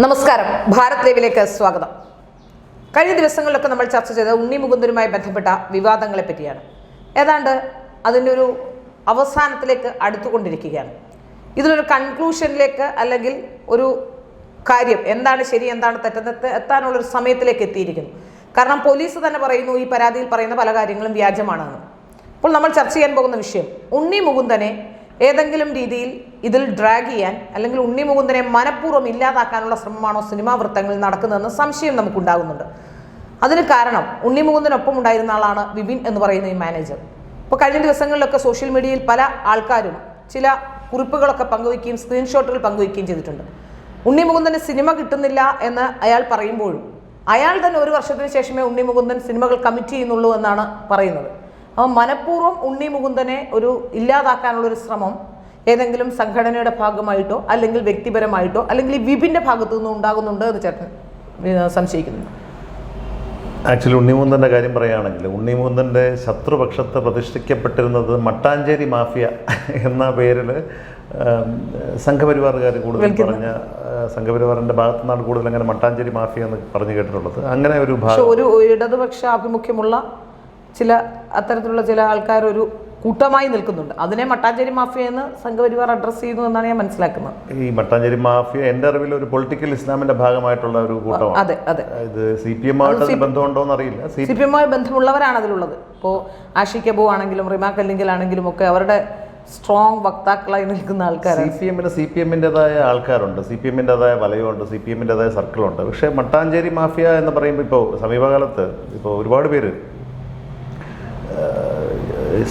നമസ്കാരം, ഭാരത് ലൈവിലേക്ക് സ്വാഗതം. കഴിഞ്ഞ ദിവസങ്ങളിലൊക്കെ നമ്മൾ ചർച്ച ചെയ്ത ഉണ്ണി മുകുന്ദനുമായി ബന്ധപ്പെട്ട വിവാദങ്ങളെ പറ്റിയാണ്. ഏതാണ്ട് അതിൻ്റെ ഒരു അവസാനത്തിലേക്ക് അടുത്തുകൊണ്ടിരിക്കുകയാണ്. ഇതിലൊരു കൺക്ലൂഷനിലേക്ക് അല്ലെങ്കിൽ ഒരു കാര്യം എന്താണ് ശരി എന്താണ് തെറ്റെന്ന് എത്താനുള്ളൊരു സമയത്തിലേക്ക് എത്തിയിരിക്കുന്നു. കാരണം പോലീസ് തന്നെ പറയുന്നു ഈ പരാതിയിൽ പറയുന്ന പല കാര്യങ്ങളും വ്യാജമാണെന്ന്. അപ്പോൾ നമ്മൾ ചർച്ച ചെയ്യാൻ പോകുന്ന വിഷയം ഉണ്ണി മുകുന്ദനെ ഏതെങ്കിലും രീതിയിൽ ഇതിൽ ഡ്രാഗ് ചെയ്യാൻ അല്ലെങ്കിൽ ഉണ്ണി മുകുന്ദനെ മനഃപൂർവ്വം ഇല്ലാതാക്കാനുള്ള ശ്രമമാണോ സിനിമാ വൃത്തങ്ങളിൽ നടക്കുന്നതെന്ന് സംശയം നമുക്കുണ്ടാകുന്നുണ്ട്. അതിന് കാരണം ഉണ്ണി മുകുന്ദനൊപ്പം ഉണ്ടായിരുന്ന ആളാണ് വിപിൻ എന്ന് പറയുന്ന ഈ മാനേജർ. ഇപ്പോൾ കഴിഞ്ഞ ദിവസങ്ങളിലൊക്കെ സോഷ്യൽ മീഡിയയിൽ പല ആൾക്കാരും ചില കുറിപ്പുകളൊക്കെ പങ്കുവയ്ക്കുകയും സ്ക്രീൻഷോട്ടുകൾ പങ്കുവയ്ക്കുകയും ചെയ്തിട്ടുണ്ട്. ഉണ്ണി മുകുന്ദന് സിനിമ കിട്ടുന്നില്ല എന്ന് അയാൾ പറയുമ്പോഴും അയാൾ തന്നെ 1 വർഷത്തിന് ശേഷമേ ഉണ്ണി മുകുന്ദൻ സിനിമകൾ കമ്മിറ്റ് ചെയ്യുന്നുള്ളൂ എന്നാണ് പറയുന്നത്. അപ്പോൾ മനഃപൂർവ്വം ഉണ്ണി മുകുന്ദനെ ഒരു ഇല്ലാതാക്കാനുള്ളൊരു ശ്രമം ഏതെങ്കിലും സംഘടനയുടെ ഭാഗമായിട്ടോ അല്ലെങ്കിൽ വ്യക്തിപരമായിട്ടോ അല്ലെങ്കിൽ ഈ വിപിൻ്റെ ഭാഗത്തു നിന്നും ഉണ്ടാകുന്നുണ്ട് എന്ന് ചേട്ടൻ സംശയിക്കുന്നു. ആക്ച്വലി ഉണ്ണി മുകുന്ദൻ്റെ കാര്യം പറയുകയാണെങ്കിൽ ഉണ്ണി മുകുന്ദൻ്റെ ശത്രുപക്ഷത്ത് പ്രതിഷ്ഠിക്കപ്പെട്ടിരുന്നത് മട്ടാഞ്ചേരി മാഫിയ എന്ന പേരിൽ സംഘപരിവാറുകാർ കൂടുതൽ പറഞ്ഞ സംഘപരിവാറിൻ്റെ ഭാഗത്തു നിന്നാണ് കൂടുതൽ അങ്ങനെ മട്ടാഞ്ചേരി മാഫിയ എന്ന് പറഞ്ഞു കേട്ടിട്ടുള്ളത്. അങ്ങനെ ഒരു ഒരു ഇടതുപക്ഷ ആഭിമുഖ്യമുള്ള ചില അത്തരത്തിലുള്ള ചില ആൾക്കാർ ഒരു കൂട്ടമായി നിൽക്കുന്നുണ്ട്. അതിനെ മട്ടാഞ്ചേരി മാഫിയ എന്ന് സംഘപരിവാർ അഡ്രസ് ചെയ്യുന്നു എന്നാണ് ഞാൻ മനസ്സിലാക്കുന്നത്. ഈ മട്ടാഞ്ചേരി മാഫിയ എൻ്റെ അറിവിൽ ഒരു പൊളിറ്റിക്കൽ ഇസ്ലാമിന്റെ ഭാഗമായിട്ടുള്ള ഒരു കൂട്ടമാണ്. അതെ അതെ. ഇത് CPM ആയിട്ട് ബന്ധമുണ്ടോ എന്നറിയില്ല. CPM ബന്ധമുള്ളവരാണ് അതിലുള്ളത്. ഇപ്പോൾ ആഷിഖ് അബു ആണെങ്കിലും റിമാ കല്ലിങ്കലാണെങ്കിലും ഒക്കെ അവരുടെ സ്ട്രോങ് വക്താക്കളായി നിൽക്കുന്ന ആൾക്കാരാണ്. CPMൻ്റെതായ ആൾക്കാരുണ്ട്, CPMൻ്റെതായ വലയമുണ്ട്, CPMൻ്റെതായ സർക്കിളുണ്ട്. പക്ഷേ മട്ടാഞ്ചേരി മാഫിയ എന്ന് പറയുമ്പോൾ ഇപ്പോൾ സമീപകാലത്ത് ഇപ്പോൾ ഒരുപാട് പേര്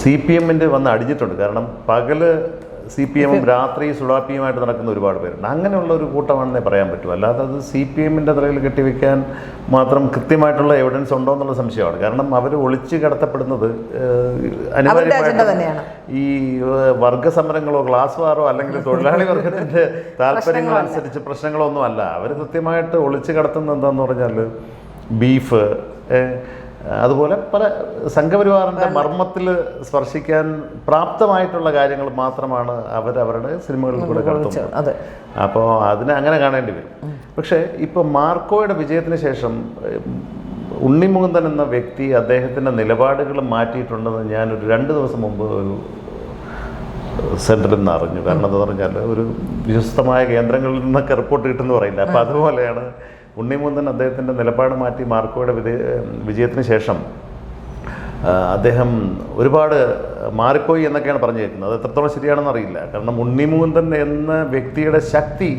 CPM വന്ന് അടിഞ്ഞിട്ടുണ്ട്. കാരണം പകല് CPM രാത്രി സുഡാപ്പിയുമായിട്ട് നടക്കുന്ന ഒരുപാട് പേരുണ്ട്. അങ്ങനെയുള്ള ഒരു കൂട്ടമാണെന്നേ പറയാൻ പറ്റും. അല്ലാതെ അത് CPM തലയിൽ കെട്ടിവെക്കാൻ മാത്രം കൃത്യമായിട്ടുള്ള എവിഡൻസ് ഉണ്ടോ എന്നുള്ള സംശയമാണ്. കാരണം അവർ ഒളിച്ചു കടത്തപ്പെടുന്നത് അനിവാര്യമായിട്ട് ഈ വർഗസമരങ്ങളോ ക്ലാസ് വാറോ അല്ലെങ്കിൽ തൊഴിലാളി വർഗത്തിൻ്റെ താല്പര്യങ്ങളനുസരിച്ച് പ്രശ്നങ്ങളോ ഒന്നും അല്ല. അവർ കൃത്യമായിട്ട് ഒളിച്ചു കടത്തുന്നത് എന്താണെന്ന് പറഞ്ഞാൽ ബീഫ്, അതുപോലെ പല സംഘപരിവാറിൻ്റെ മർമ്മത്തിൽ സ്പർശിക്കാൻ പ്രാപ്തമായിട്ടുള്ള കാര്യങ്ങൾ മാത്രമാണ് അവരുടെ സിനിമകളിൽ കൂടെ കടത്തുന്നത്. അപ്പോൾ അതിനെ അങ്ങനെ കാണേണ്ടി വരും. പക്ഷേ ഇപ്പോൾ മാർക്കോയുടെ വിജയത്തിന് ശേഷം ഉണ്ണി മുകുന്ദൻ എന്ന വ്യക്തി അദ്ദേഹത്തിൻ്റെ നിലപാടുകൾ മാറ്റിയിട്ടുണ്ടെന്ന് ഞാനൊരു 2 ദിവസം മുമ്പ് ഒരു സെൻറ്ററിൽ നിന്ന് അറിഞ്ഞു. കാരണം എന്താ പറഞ്ഞാൽ ഒരു വിശ്വസ്തമായ കേന്ദ്രങ്ങളിൽ നിന്നൊക്കെ റിപ്പോർട്ട് കിട്ടുമെന്ന് പറയില്ല. അപ്പോൾ അതുപോലെയാണ് ഉണ്ണി മുകുന്ദൻ അദ്ദേഹത്തിൻ്റെ നിലപാട് മാറ്റി മാർക്കോയുടെ വിജയത്തിന് ശേഷം അദ്ദേഹം ഒരുപാട് മാറിപ്പോയി എന്നൊക്കെയാണ് പറഞ്ഞു കേൾക്കുന്നത്. അത് എത്രത്തോളം ശരിയാണെന്ന് അറിയില്ല. കാരണം ഉണ്ണി മുകുന്ദൻ എന്ന വ്യക്തിയുടെ ശക്തി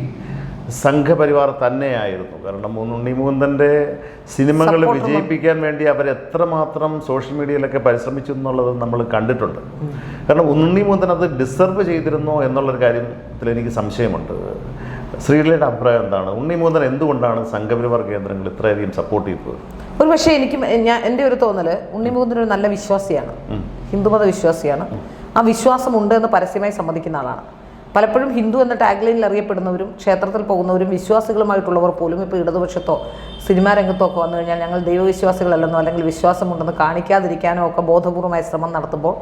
സംഘപരിവാർ തന്നെയായിരുന്നു. കാരണം ഉണ്ണി മുകുന്ദൻ്റെ സിനിമകൾ വിജയിപ്പിക്കാൻ വേണ്ടി അവരെത്രമാത്രം സോഷ്യൽ മീഡിയയിലൊക്കെ പരിശ്രമിച്ചു എന്നുള്ളത് നമ്മൾ കണ്ടിട്ടുണ്ട്. കാരണം ഉണ്ണി മുകുന്ദൻ അത് ഡിസർവ് ചെയ്തിരുന്നോ എന്നുള്ളൊരു കാര്യത്തിൽ എനിക്ക് സംശയമുണ്ട്. ശ്രീലയുടെ അഭിപ്രായം എന്താണ്? ഉണ്ണി മുകുന്ദൻ എന്തുകൊണ്ടാണ് സംഘപരിവാർ കേന്ദ്രങ്ങൾ ഇത്രയധികം സപ്പോർട്ട് ചെയ്തത്? ഒരു പക്ഷേ എൻ്റെ ഒരു തോന്നൽ ഉണ്ണി മുകുന്ദൻ ഒരു നല്ല വിശ്വാസിയാണ്, ഹിന്ദുമത വിശ്വാസിയാണ്. ആ വിശ്വാസമുണ്ട് എന്ന് പരസ്യമായി സമ്മതിക്കുന്ന ആളാണ്. പലപ്പോഴും ഹിന്ദു എന്ന ടാഗ്ലൈനിൽ അറിയപ്പെടുന്നവരും ക്ഷേത്രത്തിൽ പോകുന്നവരും വിശ്വാസികളുമായിട്ടുള്ളവർ പോലും ഇപ്പോൾ ഇടതുപക്ഷത്തോ സിനിമാ രംഗത്തോ ഒക്കെ വന്നു കഴിഞ്ഞാൽ ഞങ്ങൾ ദൈവവിശ്വാസികളല്ലെന്നോ അല്ലെങ്കിൽ വിശ്വാസമുണ്ടെന്ന് കാണിക്കാതിരിക്കാനോ ഒക്കെ ബോധപൂർവമായ ശ്രമം നടത്തുമ്പോൾ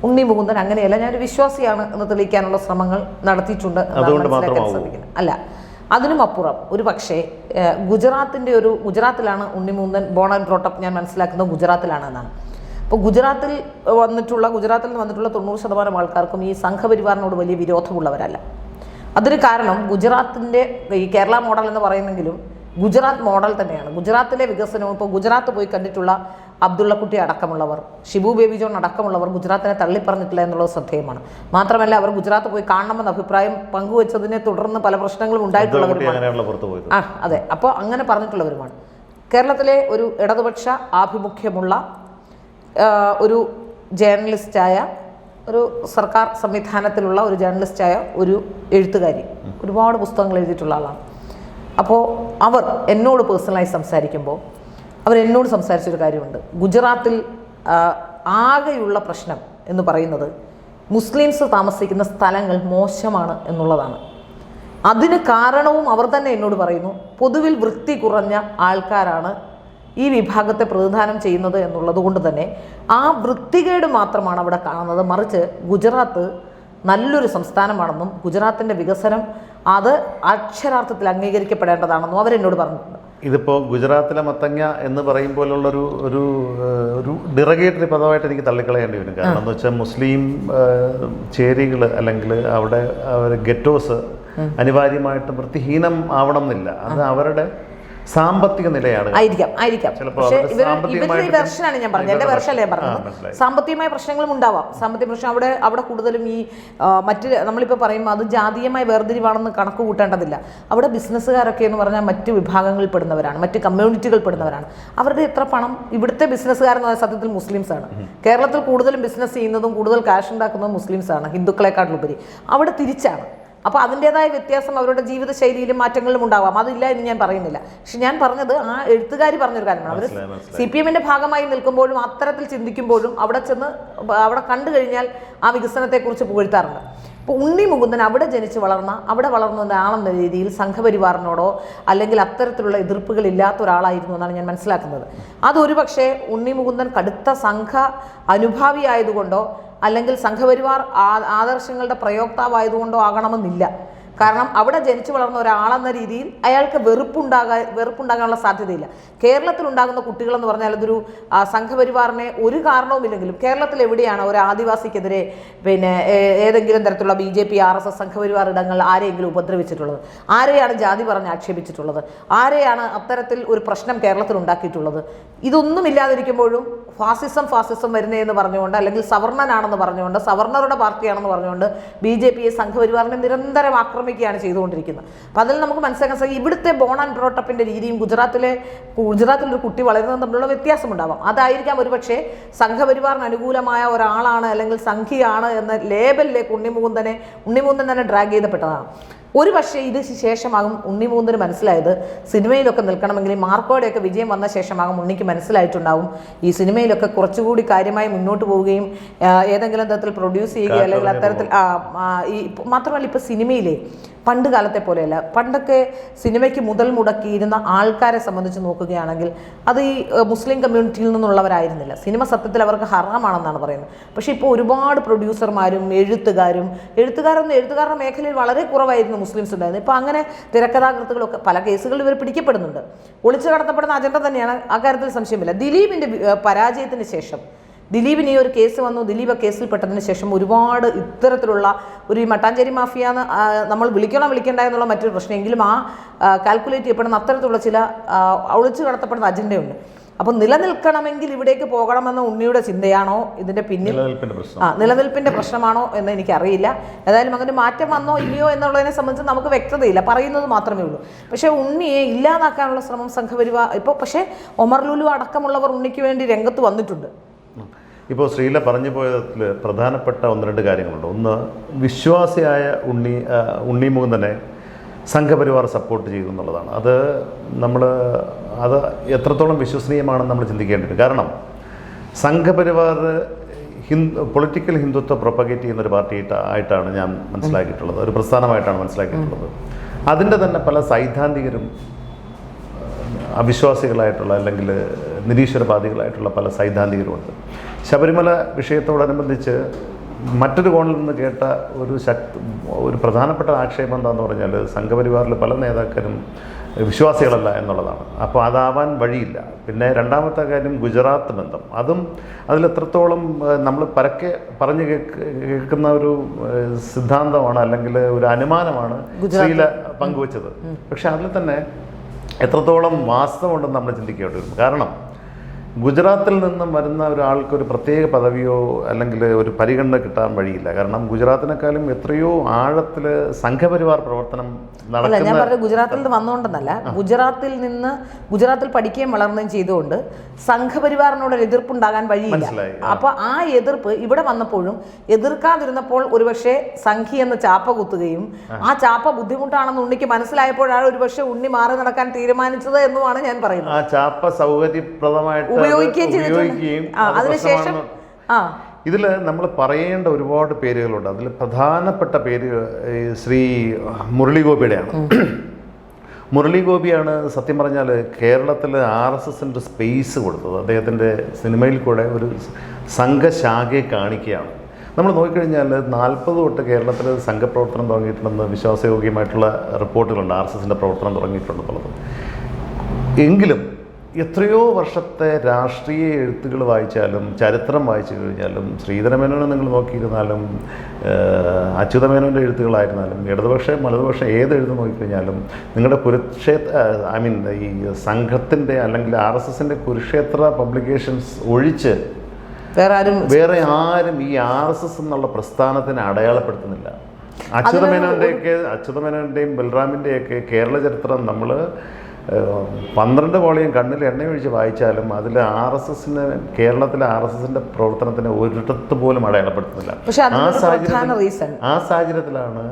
ഉണ്ണി മുകുന്ദൻ അങ്ങനെയല്ല, ഞാനൊരു വിശ്വാസിയാണ് എന്ന് തെളിയിക്കാനുള്ള ശ്രമങ്ങൾ നടത്തിയിട്ടുണ്ട് മനസ്സിലാക്കാൻ ശ്രമിക്കുന്നത്. അല്ല, അതിനും അപ്പുറം ഒരു പക്ഷേ ഗുജറാത്തിലാണ് Unni Mukundan born and brought up. ഞാൻ മനസ്സിലാക്കുന്നത് ഗുജറാത്തിലാണെന്നാണ്. അപ്പോൾ ഗുജറാത്തിൽ നിന്ന് വന്നിട്ടുള്ള 90% ആൾക്കാർക്കും ഈ സംഘപരിവാറിനോട് വലിയ വിരോധമുള്ളവരല്ല. അതിന് കാരണം ഗുജറാത്തിൻ്റെ ഈ കേരള മോഡൽ എന്ന് പറയുന്നെങ്കിലും ഗുജറാത്ത് മോഡൽ തന്നെയാണ്. ഗുജറാത്തിലെ വികസനവും ഇപ്പോൾ ഗുജറാത്ത് പോയി കണ്ടിട്ടുള്ള അബ്ദുള്ളക്കുട്ടി അടക്കമുള്ളവർ, ഷിബു ബേബി ജോൺ അടക്കമുള്ളവർ ഗുജറാത്തിനെ തള്ളിപ്പറഞ്ഞിട്ടില്ല എന്നുള്ളത് ശ്രദ്ധേയമാണ്. മാത്രമല്ല അവർ ഗുജറാത്ത് പോയി കാണണമെന്ന അഭിപ്രായം പങ്കുവച്ചതിനെ തുടർന്ന് പല പ്രശ്നങ്ങളും ഉണ്ടായിട്ടുള്ളവരുമാണ്. അതെ, അപ്പോൾ അങ്ങനെ പറഞ്ഞിട്ടുള്ളവരുമാണ്. കേരളത്തിലെ ഒരു ഇടതുപക്ഷ ആഭിമുഖ്യമുള്ള ഒരു ജേർണലിസ്റ്റായ ഒരു സർക്കാർ സംവിധാനത്തിലുള്ള ഒരു ജേർണലിസ്റ്റായ ഒരു എഴുത്തുകാരി, ഒരുപാട് പുസ്തകങ്ങൾ എഴുതിയിട്ടുള്ള ആളാണ്. അപ്പോൾ അവർ എന്നോട് പേഴ്സണലായി സംസാരിക്കുമ്പോൾ അവരെന്നോട് സംസാരിച്ചൊരു കാര്യമുണ്ട്. ഗുജറാത്തിൽ ആകെയുള്ള പ്രശ്നം എന്ന് പറയുന്നത് മുസ്ലിംസ് താമസിക്കുന്ന സ്ഥലങ്ങൾ മോശമാണ് എന്നുള്ളതാണ്. അതിന് കാരണവും അവർ തന്നെ എന്നോട് പറയുന്നു, പൊതുവിൽ വൃത്തി കുറഞ്ഞ ആൾക്കാരാണ് ഈ വിഭാഗത്തെ പ്രതിനിധാനം ചെയ്യുന്നത് എന്നുള്ളത് കൊണ്ട് തന്നെ ആ വൃത്തികേട് മാത്രമാണ് അവിടെ കാണുന്നത്. മറിച്ച് ഗുജറാത്ത് നല്ലൊരു സംസ്ഥാനമാണെന്നും ഗുജറാത്തിൻ്റെ വികസനം അത് അക്ഷരാർത്ഥത്തിൽ അംഗീകരിക്കപ്പെടേണ്ടതാണെന്നും അവരെന്നോട് പറഞ്ഞിട്ടുണ്ട്. ഇതിപ്പോൾ ഗുജറാത്തിലെ മത്തങ്ങ എന്ന് പറയുമ്പോഴുള്ളൊരു ഒരു ഒരു ഡിറഗേറ്ററി പദമായിട്ട് എനിക്ക് തള്ളിക്കളയേണ്ടി വരും. കാരണം എന്ന് വെച്ചാൽ മുസ്ലിം ചേരികൾ അല്ലെങ്കിൽ അവിടെ ഗെറ്റോസ് അനിവാര്യമായിട്ട് വൃത്തിഹീനം ആവണം എന്നില്ല. അത് അവരുടെ സാമ്പത്തിക നിലയാണ്. ആയിരിക്കാം. പക്ഷേ ഇവരുടെ വെർഷനാണ് ഞാൻ പറഞ്ഞത്, എൻ്റെ വെർഷനല്ലേ ഞാൻ പറഞ്ഞത്. സാമ്പത്തികമായ പ്രശ്നങ്ങളും ഉണ്ടാവാം. സാമ്പത്തിക പ്രശ്നം അവിടെ കൂടുതലും ഈ മറ്റ് നമ്മളിപ്പോൾ പറയുമ്പോൾ അത് ജാതീയമായ വേർതിരിവാണെന്ന് കണക്ക് കൂട്ടേണ്ടതില്ല. അവിടെ ബിസിനസ്സുകാരൊക്കെ എന്ന് പറഞ്ഞാൽ മറ്റ് വിഭാഗങ്ങളിൽ പെടുന്നവരാണ്, മറ്റ് കമ്മ്യൂണിറ്റികൾ പെടുന്നവരാണ്. അവരുടെ എത്ര പണം ഇവിടുത്തെ ബിസിനസ്സുകാരെന്ന് പറഞ്ഞാൽ സത്യത്തിൽ മുസ്ലിംസാണ്. കേരളത്തിൽ കൂടുതലും ബിസിനസ് ചെയ്യുന്നതും കൂടുതൽ കാശ് ഉണ്ടാക്കുന്നതും മുസ്ലിംസാണ്, ഹിന്ദുക്കളെക്കാട്ടിലുപരി. അവിടെ തിരിച്ചാണ്. അപ്പോൾ അതിൻ്റെതായ വ്യത്യാസം അവരുടെ ജീവിതശൈലിയിലും മാറ്റങ്ങളിലും ഉണ്ടാവാം, അതില്ല എന്ന് ഞാൻ പറയുന്നില്ല. പക്ഷെ ഞാൻ പറഞ്ഞത് ആ എഴുത്തുകാരി പറഞ്ഞൊരു കാര്യമാണ്. അവർ CPM-ന്റെ ഭാഗമായി നിൽക്കുമ്പോഴും അത്തരത്തിൽ ചിന്തിക്കുമ്പോഴും അവിടെ കണ്ടു കഴിഞ്ഞാൽ ആ വികസനത്തെക്കുറിച്ച് പുകഴ്ത്താറുണ്ട്. ഇപ്പോൾ ഉണ്ണി മുകുന്ദൻ അവിടെ ജനിച്ച് അവിടെ വളർന്ന ഒരാളെന്ന രീതിയിൽ സംഘപരിവാറിനോടോ അല്ലെങ്കിൽ അത്തരത്തിലുള്ള എതിർപ്പുകൾ ഇല്ലാത്ത ഒരാളായിരുന്നു എന്നാണ് ഞാൻ മനസ്സിലാക്കുന്നത്. അതൊരു പക്ഷേ ഉണ്ണി മുകുന്ദൻ കടുത്ത സംഘ അനുഭാവിയായതുകൊണ്ടോ അല്ലെങ്കിൽ സംഘപരിവാർ ആദർശങ്ങളുടെ പ്രയോക്താവായതുകൊണ്ടോ ആകണമെന്നില്ല. കാരണം അവിടെ ജനിച്ചു വളർന്ന ഒരാളെന്ന രീതിയിൽ അയാൾക്ക് വെറുപ്പുണ്ടാകാനുള്ള സാധ്യതയില്ല. കേരളത്തിൽ ഉണ്ടാകുന്ന കുട്ടികളെന്ന് പറഞ്ഞാൽ അതൊരു സംഘപരിവാറിനെ ഒരു കാരണവുമില്ലെങ്കിലും കേരളത്തിൽ എവിടെയാണ് ഒരു ആദിവാസിക്കെതിരെ ഏതെങ്കിലും തരത്തിലുള്ള BJP RSS സംഘപരിവാർ ഇടങ്ങൾ ആരെയെങ്കിലും ഉപദ്രവിച്ചിട്ടുള്ളത്? ആരെയാണ് ജാതി പറഞ്ഞ് ആക്ഷേപിച്ചിട്ടുള്ളത്? ആരെയാണ് അത്തരത്തിൽ ഒരു പ്രശ്നം കേരളത്തിൽ ഉണ്ടാക്കിയിട്ടുള്ളത്? ഇതൊന്നും ഇല്ലാതിരിക്കുമ്പോഴും ഫാസിസം വരുന്നതെന്ന് പറഞ്ഞുകൊണ്ട് അല്ലെങ്കിൽ സവർണനാണെന്ന് പറഞ്ഞുകൊണ്ട് സവർണറുടെ പാർട്ടിയാണെന്ന് പറഞ്ഞുകൊണ്ട് BJP സംഘപരിവാറിനെ നിരന്തരം ആക്രമിക്കുകയാണ് ചെയ്തുകൊണ്ടിരിക്കുന്നത്. അപ്പം അതിൽ നമുക്ക് മനസ്സിലാക്കാൻ സാധിക്കും ഇവിടുത്തെ ബോൺ ആൻഡ് ബ്രോട്ടപ്പിൻ്റെ രീതിയും ഗുജറാത്തിലൊരു കുട്ടി വളരുന്നതും തമ്മിലുള്ള വ്യത്യാസമുണ്ടാവാം. അതായിരിക്കാം ഒരുപക്ഷെ സംഘപരിവാറിന് അനുകൂലമായ ഒരാളാണ് അല്ലെങ്കിൽ സംഘിയാണ് എന്ന ലേബലിലേക്ക് ഉണ്ണിമുകുന്ദൻ തന്നെ ഡ്രാഗ് ചെയ്തപ്പെട്ടതാണ്. ഒരു പക്ഷേ ഇത് ശേഷമാകും ഉണ്ണി മുകുന്ദന് മനസ്സിലായത് സിനിമയിലൊക്കെ നിൽക്കണമെങ്കിൽ മാർക്കോയുടെയൊക്കെ വിജയം വന്ന ശേഷമാകും ഉണ്ണിക്ക് മനസ്സിലായിട്ടുണ്ടാവും ഈ സിനിമയിലൊക്കെ കുറച്ചുകൂടി കാര്യമായി മുന്നോട്ട് പോവുകയും ഏതെങ്കിലും തരത്തിൽ പ്രൊഡ്യൂസ് ചെയ്യുകയോ അല്ലെങ്കിൽ അത്തരത്തിൽ മാത്രമല്ല ഇപ്പോൾ സിനിമയിലെ പണ്ട് കാലത്തെ പോലെയല്ല. പണ്ടൊക്കെ സിനിമയ്ക്ക് മുതൽ മുടക്കിയിരുന്ന ആൾക്കാരെ സംബന്ധിച്ച് നോക്കുകയാണെങ്കിൽ അത് ഈ മുസ്ലിം കമ്മ്യൂണിറ്റിയിൽ നിന്നുള്ളവരായിരുന്നില്ല. സിനിമ സത്യത്തിൽ അവർക്ക് ഹറാമാണെന്നാണ് പറയുന്നത്. പക്ഷേ ഇപ്പോൾ ഒരുപാട് പ്രൊഡ്യൂസർമാരും എഴുത്തുകാരുടെ മേഖലയിൽ വളരെ കുറവായിരുന്നു മുസ്ലിംസ് ഉണ്ടായിരുന്നത്. ഇപ്പോൾ അങ്ങനെ തിരക്കഥാകൃത്തുകളൊക്കെ പല കേസുകളിൽ ഇവർ പിടിക്കപ്പെടുന്നുണ്ട്. ഒളിച്ചു കടത്തപ്പെടുന്ന അജണ്ട തന്നെയാണ്, അക്കാര്യത്തിൽ സംശയമില്ല. ദിലീപിൻ്റെ പരാജയത്തിന് ശേഷം ദിലീപിന് ഈ ഒരു കേസ് വന്നു. ദിലീപ് കേസിൽപ്പെട്ടതിന് ശേഷം ഒരുപാട് ഇത്തരത്തിലുള്ള ഒരു മട്ടാഞ്ചേരി മാഫിയ എന്ന് നമ്മൾ വിളിക്കണ്ട എന്നുള്ള മറ്റൊരു പ്രശ്നമെങ്കിലും കാൽക്കുലേറ്റ് ചെയ്യപ്പെടുന്ന അത്തരത്തിലുള്ള ചില ഒളിച്ചു കടത്തപ്പെടുന്ന അജണ്ടയുണ്ട്. അപ്പോൾ നിലനിൽക്കണമെങ്കിൽ ഇവിടേക്ക് പോകണമെന്ന ഉണ്ണിയുടെ ചിന്തയാണോ ഇതിൻ്റെ പിന്നിൽ നിലനിൽപ്പിൻ്റെ പ്രശ്നമാണോ എന്ന് എനിക്കറിയില്ല. ഏതായാലും അങ്ങനെ മാറ്റം വന്നോ ഇല്ലയോ എന്നുള്ളതിനെ സംബന്ധിച്ച് നമുക്ക് വ്യക്തതയില്ല, പറയുന്നത് മാത്രമേ ഉള്ളൂ. പക്ഷേ ഉണ്ണിയെ ഇല്ലാതാക്കാനുള്ള ശ്രമം സംഘപരിവാർ ഇപ്പോൾ പക്ഷേ ഒമർ ലുലു അടക്കമുള്ളവർ ഉണ്ണിക്ക് വേണ്ടി രംഗത്ത് വന്നിട്ടുണ്ട്. ഇപ്പോൾ ശ്രീല പറഞ്ഞു പോയതിൽ പ്രധാനപ്പെട്ട 1-2 കാര്യങ്ങളുണ്ട്. ഒന്ന്, വിശ്വാസിയായ ഉണ്ണി മുകുന്ദനെ സംഘപരിവാർ സപ്പോർട്ട് ചെയ്തു എന്നുള്ളതാണ്. അത് എത്രത്തോളം വിശ്വസനീയമാണെന്ന് നമ്മൾ ചിന്തിക്കേണ്ടത്. കാരണം സംഘപരിവാർ പൊളിറ്റിക്കൽ ഹിന്ദുത്വം പ്രൊപ്പഗേറ്റ് ചെയ്യുന്നൊരു പാർട്ടി ആയിട്ടാണ് ഞാൻ മനസ്സിലാക്കിയിട്ടുള്ളത്, ഒരു പ്രസ്ഥാനമായിട്ടാണ് മനസ്സിലാക്കിയിട്ടുള്ളത്. അതിൻ്റെ തന്നെ പല സൈദ്ധാന്തികരും അവിശ്വാസികളായിട്ടുള്ള അല്ലെങ്കിൽ നിരീശ്വരവാദികളായിട്ടുള്ള പല സൈദ്ധാന്തികരുമുണ്ട്. ശബരിമല വിഷയത്തോടനുബന്ധിച്ച് മറ്റൊരു കോണിൽ നിന്ന് കേട്ട ഒരു പ്രധാനപ്പെട്ട ആക്ഷേപം എന്താണെന്ന് പറഞ്ഞാൽ സംഘപരിവാറിൽ പല നേതാക്കളും വിശ്വാസികളല്ല എന്നുള്ളതാണ്. അപ്പോൾ അതാവാൻ വഴിയില്ല. പിന്നെ രണ്ടാമത്തെ കാര്യം ഗുജറാത്ത് ബന്ധം, അതിലെത്രത്തോളം നമ്മൾ പരക്കെ പറഞ്ഞു കേൾക്കുന്ന ഒരു സിദ്ധാന്തമാണ് അല്ലെങ്കിൽ ഒരു അനുമാനമാണ് ശ്രീല പങ്കുവച്ചത്. പക്ഷെ അതിൽ തന്നെ എത്രത്തോളം വാസ്തവമുണ്ടെന്ന് നമ്മൾ ചിന്തിക്കേണ്ടി വരും. കാരണം ഗുജറാത്തിൽ നിന്നും വരുന്ന ഒരാൾക്ക് ഒരു പ്രത്യേക പദവിയോ അല്ലെങ്കിൽ ഒരു പരിഗണന കിട്ടാൻ വഴിയില്ല. കാരണം ഗുജറാത്തിനേക്കാളും എത്രയോ ആഴത്തിൽ സംഘപരിവാർ പ്രവർത്തനം നടക്കുന്ന. ഞാൻ പറഞ്ഞത് ഗുജറാത്തിൽ നിന്ന് വന്നുകൊണ്ടെന്നല്ല, ഗുജറാത്തിൽ പഠിക്കുകയും വളർന്നുകയും ചെയ്തുകൊണ്ട് സംഘപരിവാറിനോടൊരു എതിർപ്പുണ്ടാകാൻ വഴിയില്ല. അപ്പൊ ആ എതിർപ്പ് ഇവിടെ വന്നപ്പോഴും എതിർക്കാതിരുന്നപ്പോൾ ഒരുപക്ഷെ സംഘി എന്ന് ചാപ്പ കുത്തുകയും ആ ചാപ്പ ബുദ്ധിമുട്ടാണെന്ന് ഉണ്ണിക്ക് മനസ്സിലായപ്പോഴാണ് ഒരുപക്ഷെ ഉണ്ണി മാറി നടക്കാൻ തീരുമാനിച്ചത് എന്നുമാണ് ഞാൻ പറയുന്നത്. ആ ചാപ്പ സൗകര്യപ്രദമായിട്ട് ഉപയോഗിക്കുകയും അതിനുശേഷം ഇതിൽ നമ്മൾ പറയേണ്ട ഒരുപാട് പേരുകളുണ്ട്. അതിൽ പ്രധാനപ്പെട്ട പേര് ശ്രീ മുരളി ഗോപിയുടെയാണ്. മുരളി ഗോപിയാണ് സത്യം പറഞ്ഞാൽ കേരളത്തിൽ RSSൻ്റെ സ്പേസ് കൊടുത്തത്. അദ്ദേഹത്തിൻ്റെ സിനിമയിൽ കൂടെ ഒരു സംഘശാഖയെ കാണിക്കുകയാണ്. നമ്മൾ നോക്കിക്കഴിഞ്ഞാൽ 40 തൊട്ട് കേരളത്തിൽ സംഘപ്രവർത്തനം തുടങ്ങിയിട്ടുണ്ടെന്ന് വിശ്വാസയോഗ്യമായിട്ടുള്ള റിപ്പോർട്ടുകളുണ്ട്. RSSൻ്റെ പ്രവർത്തനം തുടങ്ങിയിട്ടുണ്ടെന്നുള്ളത്. എങ്കിലും എത്രയോ വർഷത്തെ രാഷ്ട്രീയ എഴുത്തുകൾ വായിച്ചാലും ചരിത്രം വായിച്ചു കഴിഞ്ഞാലും ശ്രീധരമേനോനെ നിങ്ങൾ നോക്കിയിരുന്നാലും അച്യുതമേനോൻ്റെ എഴുത്തുകളായിരുന്നാലും ഇടതുപക്ഷം വലതുപക്ഷം ഏത് എഴുത്ത് നോക്കിക്കഴിഞ്ഞാലും നിങ്ങളുടെ ഈ സംഘത്തിൻ്റെ അല്ലെങ്കിൽ RSSൻ്റെ കുരുക്ഷേത്ര പബ്ലിക്കേഷൻസ് ഒഴിച്ച് വേറെ ആരും ഈ RSS എന്നുള്ള പ്രസ്ഥാനത്തിനെ അടയാളപ്പെടുത്തുന്നില്ല. അച്യുതമേനോൻ്റെയും ബൽറാമിൻ്റെയൊക്കെ കേരള ചരിത്രം നമ്മൾ 12 വോളിയം കണ്ണിൽ എണ്ണയൊഴിച്ച് വായിച്ചാലും അതിൽ RSSന് കേരളത്തിലെ RSSൻ്റെ പ്രവർത്തനത്തിന് ഒരിടത്ത് പോലും അടയാളപ്പെടുത്തുന്നില്ല. ആ സാഹചര്യത്തിലാണ്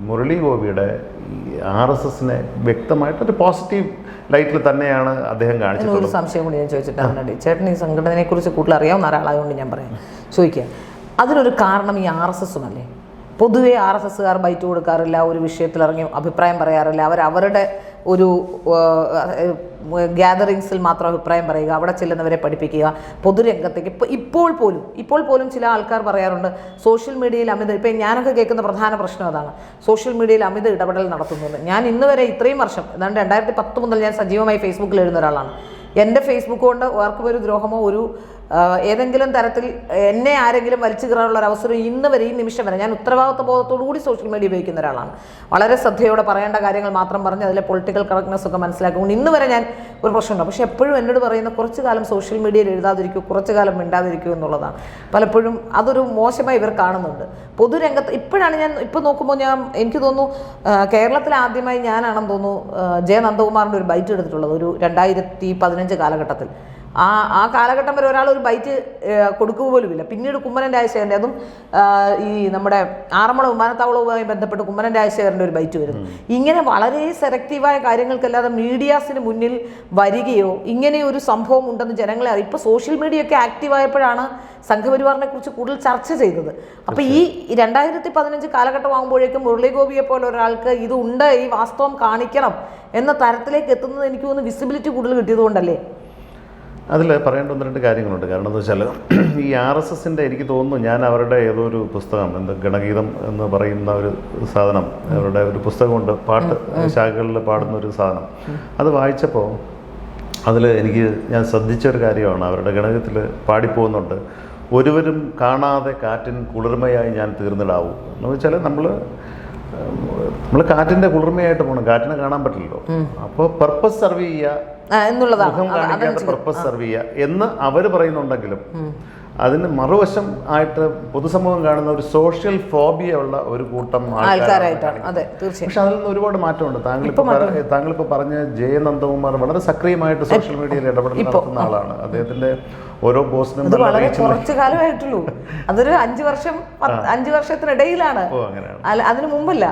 മുരളി ഗോപിയുടെ RSSനെ വ്യക്തമായിട്ടൊരു പോസിറ്റീവ് ലൈറ്റിൽ തന്നെയാണ് അദ്ദേഹം കാണിച്ചിട്ടുള്ളത്. ഒരു സംശയം കൂടി ഞാൻ ചോദിച്ചിട്ടാണ്. ചേട്ടൻ ഈ സംഘടനയെ കുറിച്ച് കൂടുതൽ അറിയാവുന്ന ഒരാളായതുകൊണ്ട് ഞാൻ പറയാം ചോദിക്കുക. അതിനൊരു കാരണം ഈ RSSും അല്ലേ? പൊതുവെ RSSകാർ ബൈറ്റ് കൊടുക്കാറില്ല, ഒരു വിഷയത്തിലിറങ്ങി അഭിപ്രായം പറയാറില്ല. അവരുടെ ഒരു ഗ്യാതറിങ്സിൽ മാത്രം അഭിപ്രായം പറയുക, അവിടെ ചെല്ലുന്നവരെ പഠിപ്പിക്കുക, പൊതുരംഗത്തേക്ക് ഇപ്പോൾ പോലും ചില ആൾക്കാർ പറയാറുണ്ട് സോഷ്യൽ മീഡിയയിൽ ഇപ്പം ഞാനൊക്കെ കേൾക്കുന്ന പ്രധാന പ്രശ്നം അതാണ്, സോഷ്യൽ മീഡിയയിൽ അമിത ഇടപെടൽ നടത്തുന്നത്. ഞാൻ ഇന്ന് വരെ ഇത്രയും വർഷം, ഏതാണ്ട് 2010 മുതൽ ഞാൻ സജീവമായി ഫേസ്ബുക്കിൽ എഴുതുന്ന ഒരാളാണ്. എൻ്റെ ഫേസ്ബുക്ക് കൊണ്ട് ആർക്കും ഒരു ദ്രോഹമോ ഏതെങ്കിലും തരത്തിൽ എന്നെ ആരെങ്കിലും വലിച്ചു കയറാനുള്ള ഒരു അവസരം ഇന്ന് വരെ ഈ നിമിഷം വരെ ഞാൻ ഉത്തരവാദിത്വ ബോധത്തോടു കൂടി സോഷ്യൽ മീഡിയ ഉപയോഗിക്കുന്ന ഒരാളാണ്. വളരെ ശ്രദ്ധയോടെ പറയേണ്ട കാര്യങ്ങൾ മാത്രം പറഞ്ഞ് അതിലെ പൊളിറ്റിക്കൽ കറക്റ്റ്നെസ് ഒക്കെ മനസ്സിലാക്കിക്കൊണ്ട് ഇന്ന് വരെ ഞാൻ ഒരു പ്രശ്നമുണ്ട്. പക്ഷേ എപ്പോഴും എന്നോട് പറയുന്ന കുറച്ചു കാലം സോഷ്യൽ മീഡിയയിൽ എഴുതാതിരിക്കൂ, കുറച്ചു കാലം മിണ്ടാതിരിക്കൂ എന്നുള്ളതാണ്. പലപ്പോഴും അതൊരു മോശമായി ഇവർ കാണുന്നുണ്ട്. പൊതുരംഗത്ത് ഇപ്പോഴാണ് നോക്കുമ്പോൾ എനിക്ക് തോന്നുന്നു കേരളത്തിൽ ആദ്യമായി ഞാനാണെന്ന് തോന്നുന്നു ജെ നന്ദകുമാറിൻ്റെ ഒരു ബൈറ്റ് എടുത്തിട്ടുള്ളത് ഒരു 2015 കാലഘട്ടത്തിൽ. ആ കാലഘട്ടം വരെ ഒരാൾ ഒരു ബൈറ്റ് കൊടുക്കുക പോലുമില്ല. പിന്നീട് കുമ്മനം രാജശേഖരൻ്റെ, അതും ഈ നമ്മുടെ ആറന്മുള വിമാനത്താവളവുമായി ബന്ധപ്പെട്ട് കുമ്മനം രാജശേഖരൻ്റെ ഒരു ബൈറ്റ് വരുന്നു. ഇങ്ങനെ വളരെ സെലക്റ്റീവായ കാര്യങ്ങൾക്കല്ലാതെ മീഡിയാസിന് മുന്നിൽ വരികയോ ഇങ്ങനെ ഒരു സംഭവം ഉണ്ടെന്ന് ജനങ്ങളെ ഇപ്പോൾ സോഷ്യൽ മീഡിയ ഒക്കെ ആക്റ്റീവായപ്പോഴാണ് സംഘപരിവാറിനെ കുറിച്ച് കൂടുതൽ ചർച്ച ചെയ്തത്. അപ്പോൾ ഈ 2015 കാലഘട്ടമാകുമ്പോഴേക്കും മുരളി ഗോപിയെ പോലെ ഒരാൾക്ക് ഇതുണ്ട്, ഈ വാസ്തവം കാണിക്കണം എന്ന തരത്തിലേക്ക് എത്തുന്നത് എനിക്ക് തോന്നുന്നു വിസിബിലിറ്റി കൂടുതൽ കിട്ടിയതുകൊണ്ടല്ലേ? അതിൽ പറയേണ്ട 1-2 കാര്യങ്ങളുണ്ട്. കാരണം എന്താ വെച്ചാൽ ഈ RSSൻ്റെ എനിക്ക് തോന്നുന്നു, ഞാൻ അവരുടെ ഏതോ ഒരു പുസ്തകം, ഗണഗീതം എന്ന് പറയുന്ന ഒരു സാധനം, അവരുടെ ഒരു പുസ്തകമുണ്ട്, പാട്ട് ശാഖകളിൽ പാടുന്ന ഒരു സാധനം, അത് വായിച്ചപ്പോൾ അതിൽ ഞാൻ ശ്രദ്ധിച്ചൊരു കാര്യമാണ്, അവരുടെ ഗണഗീതത്തിൽ പാടിപ്പോകുന്നുണ്ട്, ഒരുവരും കാണാതെ കാറ്റിൻ കുളിർമയായി ഞാൻ തീർന്നിടാവൂ എന്ന് വെച്ചാൽ നമ്മൾ കാറ്റിൻ്റെ കുളിർമയായിട്ട് പോകണം, കാറ്റിനെ കാണാൻ പറ്റില്ലല്ലോ. അപ്പോൾ പർപ്പസ് സെർവ് ചെയ്യുക മുഖം കാണിക്കാത്ത പർപ്പസ് സെർവ് ചെയ്യുക എന്ന് അവർ പറയുന്നുണ്ടെങ്കിലും അതിന് മറുവശം ആയിട്ട് പൊതുസമൂഹം കാണുന്ന ഒരു സോഷ്യൽ ഫോബിയ ഉള്ള ഒരു കൂട്ടം ആൾക്കാരായിട്ടാണ്. പക്ഷെ അതിൽ നിന്ന് ഒരുപാട് മാറ്റമുണ്ട്. താങ്കളിപ്പോൾ പറഞ്ഞ ജെ നന്ദകുമാർ വളരെ സക്രിയമായിട്ട് സോഷ്യൽ മീഡിയയിൽ ഇടപെടൽ നടത്തുന്ന ആളാണ്. അദ്ദേഹത്തിന്റെ ഓരോ പോസ്റ്റിനും കുറച്ചു കാലമായിട്ടുള്ളൂ, അതൊരു 5 വർഷത്തിനിടയിലാണ്, അതിനു മുമ്പല്ല.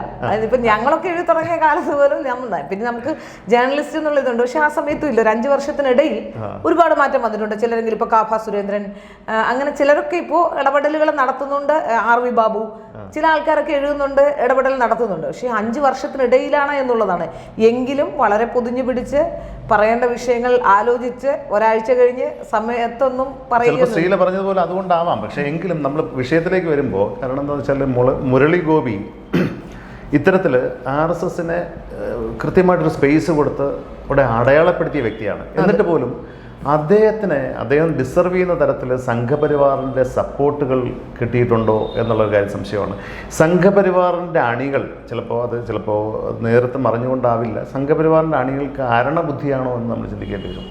ഇപ്പൊ ഞങ്ങളൊക്കെ എഴുതി തുടങ്ങിയ കാലത്ത് പോലും പിന്നെ നമുക്ക് ജേർണലിസ്റ്റ് എന്നുള്ള ഇതുണ്ട്. പക്ഷെ ആ സമയത്തും ഇല്ല, ഒരു 5 വർഷത്തിനിടയിൽ ഒരുപാട് മാറ്റം വന്നിട്ടുണ്ട്. ചിലരെങ്കിലും ഇപ്പൊ കാഫ സുരേന്ദ്രൻ, അങ്ങനെ ചിലരൊക്കെ ഇപ്പോൾ ഇടപെടലുകൾ നടത്തുന്നുണ്ട്. RV ബാബു, ചില ആൾക്കാരൊക്കെ എഴുതുന്നുണ്ട്, ഇടപെടൽ നടത്തുന്നുണ്ട്. പക്ഷേ 5 വർഷത്തിനിടയിലാണ് എന്നുള്ളതാണ്. എങ്കിലും വളരെ പൊതിഞ്ഞു പിടിച്ച് പറയേണ്ട വിഷയങ്ങൾ ആലോചിച്ച് ഒരാഴ്ച കഴിഞ്ഞ് സമയത്തൊന്നും പറയുക. ശ്രീല പറഞ്ഞതുപോലെ അതുകൊണ്ടാവാം. പക്ഷേ എങ്കിലും നമ്മൾ വിഷയത്തിലേക്ക് വരുമ്പോൾ, കാരണം എന്താണെന്ന് വെച്ചാൽ മുരളി ഗോപി ഇത്തരത്തിൽ RSSനെ കൃത്യമായിട്ടൊരു സ്പേസ് കൊടുത്ത് അവിടെ അടയാളപ്പെടുത്തിയ വ്യക്തിയാണ്. എന്നിട്ട് പോലും അദ്ദേഹം ഡിസർവ് ചെയ്യുന്ന തരത്തിൽ സംഘപരിവാറിൻ്റെ സപ്പോർട്ടുകൾ കിട്ടിയിട്ടുണ്ടോ എന്നുള്ളൊരു കാര്യം സംശയമാണ്. സംഘപരിവാറിൻ്റെ അണികൾ ചിലപ്പോൾ നേരത്തെ മറിഞ്ഞുകൊണ്ടാവില്ല, സംഘപരിവാറിൻ്റെ അണികൾക്ക് കാരണബുദ്ധിയാണോ എന്ന് നമ്മൾ ചിന്തിക്കേണ്ടി വരും.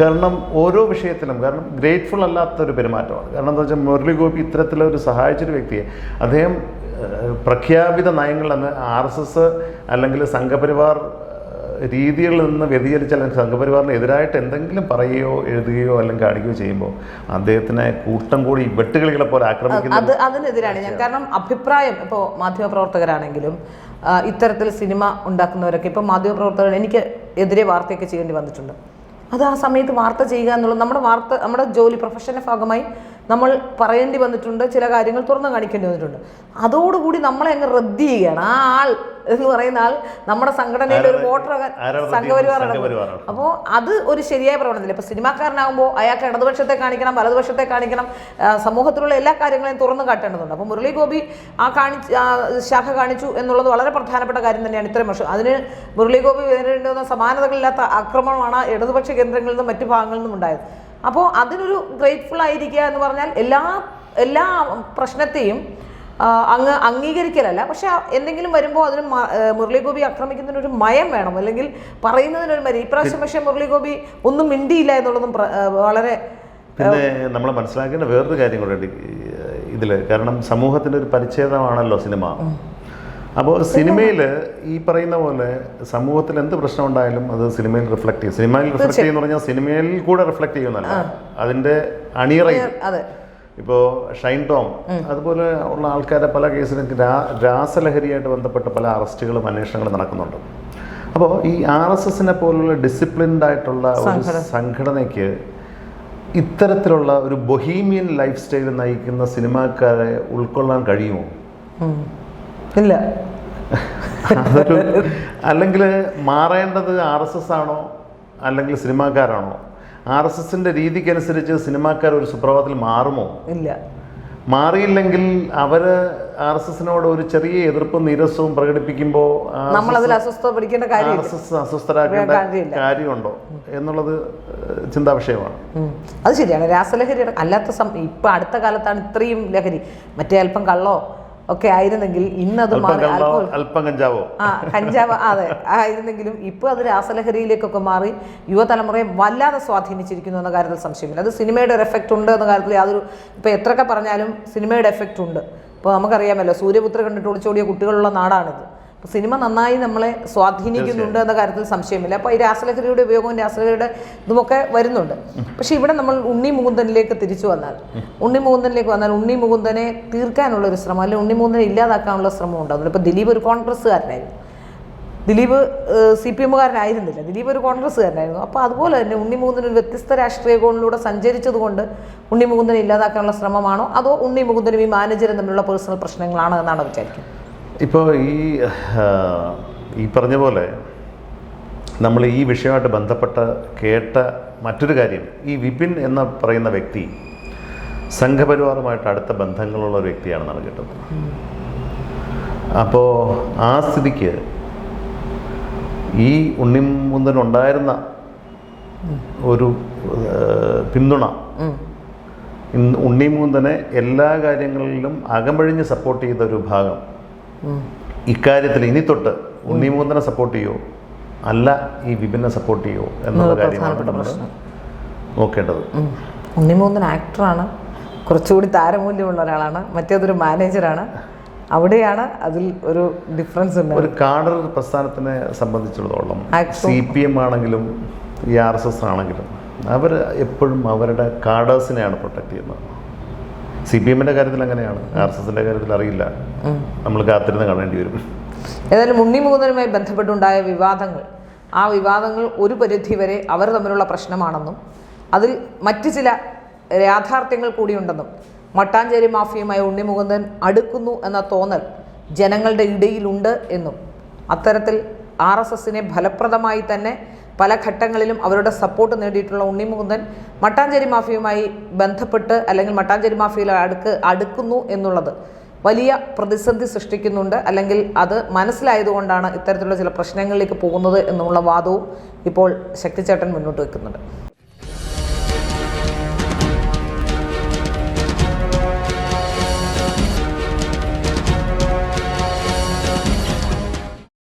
കാരണം ഓരോ വിഷയത്തിലും ഗ്രേറ്റ്ഫുൾ അല്ലാത്തൊരു പെരുമാറ്റമാണ്. കാരണം എന്താ വെച്ചാൽ മുരളി ഗോപി ഇത്തരത്തിലൊരു സഹായിച്ചൊരു വ്യക്തിയെ അദ്ദേഹം പ്രഖ്യാപിത നയങ്ങൾ RSS അല്ലെങ്കിൽ സംഘപരിവാർ രീതികളിൽ നിന്ന് വ്യതിചലിച്ച് അല്ലെങ്കിൽ സംഘപരിവാറിനെതിരായിട്ട് എന്തെങ്കിലും പറയുകയോ എഴുതുകയോ അല്ലെങ്കിൽ കാണിക്കുകയോ ചെയ്യുമ്പോൾ അദ്ദേഹത്തിനെ കൂട്ടം കൂടി വെട്ടുകളികളെ പോലെ ആക്രമിക്കുന്നത് അതിനെതിരാണ് ഞാൻ. കാരണം അഭിപ്രായം, ഇപ്പോൾ മാധ്യമപ്രവർത്തകരാണെങ്കിലും ഇത്തരത്തിൽ സിനിമ ഉണ്ടാക്കുന്നവരൊക്കെ, ഇപ്പോൾ മാധ്യമപ്രവർത്തകർ എനിക്ക് എതിരെ വാർത്തയൊക്കെ ചെയ്യേണ്ടി വന്നിട്ടുണ്ട്. അത് ആ സമയത്ത് വാർത്ത ചെയ്യുക എന്നുള്ളത് നമ്മുടെ ജോലി പ്രൊഫഷൻ്റെ ഭാഗമായി നമ്മൾ പറയേണ്ടി വന്നിട്ടുണ്ട്, ചില കാര്യങ്ങൾ തുറന്നു കാണിക്കേണ്ടി വന്നിട്ടുണ്ട്. അതോടുകൂടി നമ്മളെ അങ്ങ് റദ്ദ് ചെയ്യുകയാണ്. ആ ആൾ എന്ന് പറയുന്ന ആൾ നമ്മുടെ സംഘടനയുടെ ഒരു വോട്ടർ സംഘപരിവാറാണ്. അപ്പോൾ അത് ഒരു ശരിയായ പ്രവണതയില്ല. ഇപ്പോൾ സിനിമാക്കാരനാകുമ്പോൾ അയാൾക്ക് ഇടതുപക്ഷത്തെ കാണിക്കണം, വലതുപക്ഷത്തെ കാണിക്കണം, സമൂഹത്തിലുള്ള എല്ലാ കാര്യങ്ങളെയും തുറന്നു കാട്ടേണ്ടതുണ്ട്. അപ്പോൾ മുരളി ഗോപി ശാഖ കാണിച്ചു എന്നുള്ളത് വളരെ പ്രധാനപ്പെട്ട കാര്യം തന്നെയാണ്. ഇത്രയും വർഷം അതിന് മുരളി ഗോപി നേരിടേണ്ടുന്ന സമാനതകളില്ലാത്ത ആക്രമണമാണ് ഇടതുപക്ഷ കേന്ദ്രങ്ങളിൽ നിന്നും മറ്റു ഭാഗങ്ങളിൽ നിന്നും ഉണ്ടായത്. അപ്പോൾ അതിനൊരു ഗ്രേറ്റ്ഫുൾ ആയിരിക്കുക എന്ന് പറഞ്ഞാൽ എല്ലാ പ്രശ്നത്തെയും അങ്ങ് അംഗീകരിക്കലല്ല, പക്ഷെ എന്തെങ്കിലും വരുമ്പോൾ അതിന് മുരളി ഗോപി ആക്രമിക്കുന്നതിനൊരു മയം വേണം, അല്ലെങ്കിൽ പറയുന്നതിനൊരു മരി. ഇപ്രാവശ്യം പക്ഷേ മുരളി ഗോപി ഒന്നും മിണ്ടിയില്ല എന്നുള്ളതും വളരെ. പിന്നെ നമ്മൾ മനസ്സിലാക്കേണ്ട വേറൊരു കാര്യം കൂടെ ഇതിൽ, കാരണം സമൂഹത്തിൻ്റെ ഒരു പരിച്ഛേദമാണല്ലോ സിനിമ. അപ്പോൾ സിനിമയിൽ ഈ പറയുന്ന പോലെ സമൂഹത്തിൽ എന്ത് പ്രശ്നം ഉണ്ടായാലും അത് സിനിമയിൽ റിഫ്ലക്ട് ചെയ്യും. സിനിമയിൽ റിഫ്ലക്ട് ചെയ്യുന്ന പറഞ്ഞാൽ സിനിമയിൽ കൂടെ റിഫ്ലക്ട് ചെയ്യുന്നല്ല, അതിൻ്റെ അണിയറയിൽ. ഇപ്പോൾ ഷൈൻ ടോം അതുപോലെ ഉള്ള ആൾക്കാരെ പല കേസിലും രാസലഹരിയായിട്ട് ബന്ധപ്പെട്ട പല അറസ്റ്റുകളും അന്വേഷണങ്ങളും നടക്കുന്നുണ്ട്. അപ്പോൾ ഈ RSSനെ പോലുള്ള ഡിസിപ്ലിൻഡ് ആയിട്ടുള്ള ഒരു സംഘടനയ്ക്ക് ഇത്തരത്തിലുള്ള ഒരു ബൊഹീമിയൻ ലൈഫ് സ്റ്റൈൽ നയിക്കുന്ന സിനിമാക്കാരെ ഉൾക്കൊള്ളാൻ കഴിയുമോ? ഇല്ല. അതൊരു അല്ലെങ്കിൽ മാറേണ്ടത് RSS ആണോ അല്ലെങ്കിൽ സിനിമാക്കാരാണോ? RSSന്റെ രീതിക്കനുസരിച്ച് സിനിമാക്കാർ ഒരു സുപ്രഭാതത്തിൽ മാറുമോ? ഇല്ല. മാറിയില്ലെങ്കിൽ അവർ RSSനോട് ഒരു ചെറിയ എതിർപ്പും നീരസവും പ്രകടിപ്പിക്കുമ്പോൾ RSS അസ്വസ്ഥരാക്കേണ്ട കാര്യമുണ്ടോ എന്നുള്ളത് ചിന്താ വിഷയമാണ്. അത് ശരിയാണ്. രാസലഹരി അല്ലാത്ത ഇപ്പൊ അടുത്ത കാലത്താണ് ഇത്രയും ലഹരി. മറ്റേ അല്പം കള്ളോ ഒക്കെ ആയിരുന്നെങ്കിൽ ഇന്നത് അല്പം കഞ്ചാവോ കഞ്ചാവ് അതെ ആയിരുന്നെങ്കിലും ഇപ്പോൾ അത് രാസലഹരിയിലേക്കൊക്കെ മാറി യുവതലമുറയെ വല്ലാതെ സ്വാധീനിച്ചിരിക്കുന്നു എന്ന കാര്യത്തിൽ സംശയമില്ല. അത് സിനിമയുടെ ഒരു എഫക്റ്റ് ഉണ്ട് എന്ന കാര്യത്തിൽ യാതൊരു, ഇപ്പോൾ എത്രയൊക്കെ പറഞ്ഞാലും സിനിമയുടെ എഫക്റ്റ് ഉണ്ട്. ഇപ്പോൾ നമുക്കറിയാമല്ലോ, സൂര്യപുത്ര കണ്ടിട്ട് ഒളിച്ചോടിയ കുട്ടികളുള്ള നാടാണിത്. അപ്പോൾ സിനിമ നന്നായി നമ്മളെ സ്വാധീനിക്കുന്നുണ്ട് എന്ന കാര്യത്തിൽ സംശയമില്ല. അപ്പോൾ ഈ രാസലഹരിയുടെ ഉപയോഗവും രാസലഹരിയുടെ ഇതുമൊക്കെ വരുന്നുണ്ട്. പക്ഷേ ഇവിടെ നമ്മൾ ഉണ്ണി മുകുന്ദനിലേക്ക് തിരിച്ചു വന്നാൽ ഉണ്ണി മുകുന്ദനെ തീർക്കാനുള്ളൊരു ശ്രമം, അല്ലെങ്കിൽ ഉണ്ണി മുകുന്ദനെ ഇല്ലാതാക്കാനുള്ള ശ്രമം ഉണ്ടാകുന്നുണ്ട്. ഇപ്പോൾ ദിലീപ് ഒരു കോൺഗ്രസ്സുകാരനായിരുന്നു, ദിലീപ് CPM-കാരനായിരുന്നില്ല, ദിലീപ് ഒരു കോൺഗ്രസ്സുകാരനായിരുന്നു. അപ്പോൾ അതുപോലെ തന്നെ ഉണ്ണി മുകുന്ദൻ ഒരു വ്യത്യസ്ത രാഷ്ട്രീയ കോണിലൂടെ സഞ്ചരിച്ചത് കൊണ്ട് ഉണ്ണി മുകുന്ദനെ ഇല്ലാതാക്കാനുള്ള ശ്രമമാണോ അതോ ഉണ്ണി മുകുന്ദനും ഈ മാനേജരും തമ്മിലുള്ള പേഴ്സണൽ പ്രശ്നങ്ങളാണോ എന്നാണ് വിചാരിക്കുന്നത്? ഇപ്പോൾ ഈ പറഞ്ഞ പോലെ നമ്മൾ ഈ വിഷയമായിട്ട് ബന്ധപ്പെട്ട് കേട്ട മറ്റൊരു കാര്യം, ഈ വിപിൻ എന്ന് പറയുന്ന വ്യക്തി സംഘപരിവാറുമായിട്ട് അടുത്ത ബന്ധങ്ങളുള്ള ഒരു വ്യക്തിയാണെന്നാണ് കേട്ടത്. അപ്പോൾ ആ സ്ഥിതിക്ക് ഈ ഉണ്ണിമുകുന്ദനുണ്ടായിരുന്ന ഒരു പിന്തുണ ഉണ്ണിമുകുന്ദനെ എല്ലാ കാര്യങ്ങളിലും അകമഴിഞ്ഞ് സപ്പോർട്ട് ചെയ്ത ഒരു ഭാഗം ഇക്കാര്യത്തിൽ ഇനി തൊട്ട് ഉണ്ണിമുകുന്ദനെ സപ്പോർട്ട് ചെയ്യോ അല്ല ഈ വിപിനെ സപ്പോർട്ട് ചെയ്യോ എന്നുള്ള കാര്യമാണ് നമ്മൾ നോക്കേണ്ടത്. ഉണ്ണിമുകുന്ദൻ ആക്ടറാണ്, കുറച്ചുകൂടി താരമൂല്യമുള്ള ഒരാളാണ്, മറ്റേതൊരു മാനേജറാണ്. അവിടെയാണ് അതിൽ ഒരു ഡിഫറൻസ് ഉണ്ട്. ഒരു കാഡർ പ്രസ്ഥാനത്തിനെ സംബന്ധിച്ചിടത്തോളം CPM ആണെങ്കിലും ഈ RSS ആണെങ്കിലും അവർ എപ്പോഴും അവരുടെ കാഡേഴ്സിനെയാണ് പ്രൊട്ടക്ട് ചെയ്യുന്നത്. CPM-ന്റെ കാര്യത്തിൽ അങ്ങനെയാണ്, RSS-ന്റെ കാര്യത്തിൽ അറിയില്ല, നമ്മൾ കാത്തിരുന്ന് കാണേണ്ടി വരും. ഏതായാലും ഉണ്ണി മുകുന്ദനുമായി ബന്ധപ്പെട്ടുണ്ടായ ആ വിവാദങ്ങൾ ഒരു പരിധിവരെ അവർ തമ്മിലുള്ള പ്രശ്നമാണെന്നും അതിൽ മറ്റു ചില യാഥാർത്ഥ്യങ്ങൾ കൂടിയുണ്ടെന്നും മട്ടാഞ്ചേരി മാഫിയുമായി ഉണ്ണി മുകുന്ദൻ അടുക്കുന്നു എന്ന തോന്നൽ ജനങ്ങളുടെ ഇടയിലുണ്ട് എന്നും അത്തരത്തിൽ RSSനെ ഫലപ്രദമായി തന്നെ പല ഘട്ടങ്ങളിലും അവരുടെ സപ്പോർട്ട് നേടിയിട്ടുള്ള ഉണ്ണി മുകുന്ദൻ മട്ടാഞ്ചേരി മാഫിയുമായി ബന്ധപ്പെട്ട് അല്ലെങ്കിൽ മട്ടാഞ്ചേരി മാഫിയിൽ അടുക്കുന്നു എന്നുള്ളത് വലിയ പ്രതിസന്ധി സൃഷ്ടിക്കുന്നുണ്ട്, അല്ലെങ്കിൽ അത് മനസ്സിലായതുകൊണ്ടാണ് ഇത്തരത്തിലുള്ള ചില പ്രശ്നങ്ങളിലേക്ക് പോകുന്നത് എന്നുള്ള വാദവും ഇപ്പോൾ ശക്തിച്ചേട്ടൻ മുന്നോട്ട് വയ്ക്കുന്നുണ്ട്.